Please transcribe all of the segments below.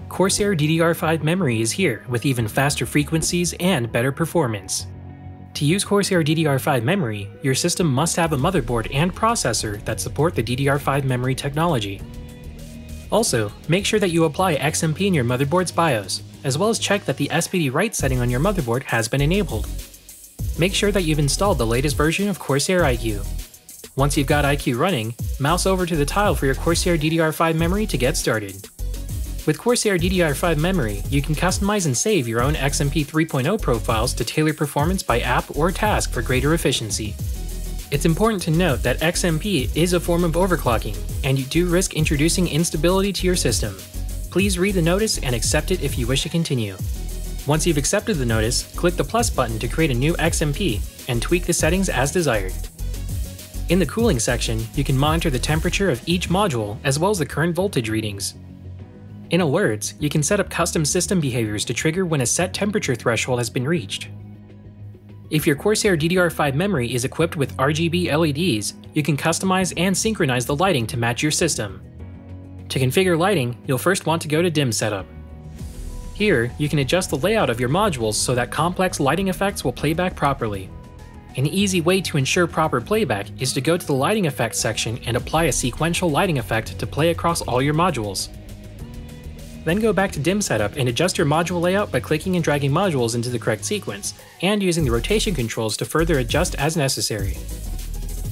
Corsair DDR5 memory is here with even faster frequencies and better performance. To use Corsair DDR5 memory, your system must have a motherboard and processor that support the DDR5 memory technology. Also, make sure that you apply XMP in your motherboard's BIOS, as well as check that the SPD write setting on your motherboard has been enabled. Make sure that you've installed the latest version of Corsair iCUE. Once you've got iCUE running, mouse over to the tile for your Corsair DDR5 memory to get started. With Corsair DDR5 memory, you can customize and save your own XMP 3.0 profiles to tailor performance by app or task for greater efficiency. It's important to note that XMP is a form of overclocking, and you do risk introducing instability to your system. Please read the notice and accept it if you wish to continue. Once you've accepted the notice, click the plus button to create a new XMP and tweak the settings as desired. In the cooling section, you can monitor the temperature of each module as well as the current voltage readings. In Alerts, you can set up custom system behaviors to trigger when a set temperature threshold has been reached. If your Corsair DDR5 memory is equipped with RGB LEDs, you can customize and synchronize the lighting to match your system. To configure lighting, you'll first want to go to Dim Setup. Here, you can adjust the layout of your modules so that complex lighting effects will play back properly. An easy way to ensure proper playback is to go to the Lighting Effects section and apply a sequential lighting effect to play across all your modules. Then go back to Dim Setup and adjust your module layout by clicking and dragging modules into the correct sequence, and using the rotation controls to further adjust as necessary.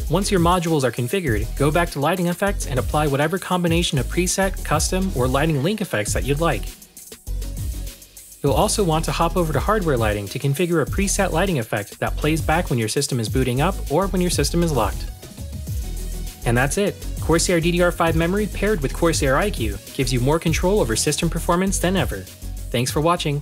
Once your modules are configured, go back to Lighting Effects and apply whatever combination of preset, custom, or lighting link effects that you'd like. You'll also want to hop over to Hardware Lighting to configure a preset lighting effect that plays back when your system is booting up or when your system is locked. And that's it! Corsair DDR5 memory paired with Corsair iCUE gives you more control over system performance than ever. Thanks for watching!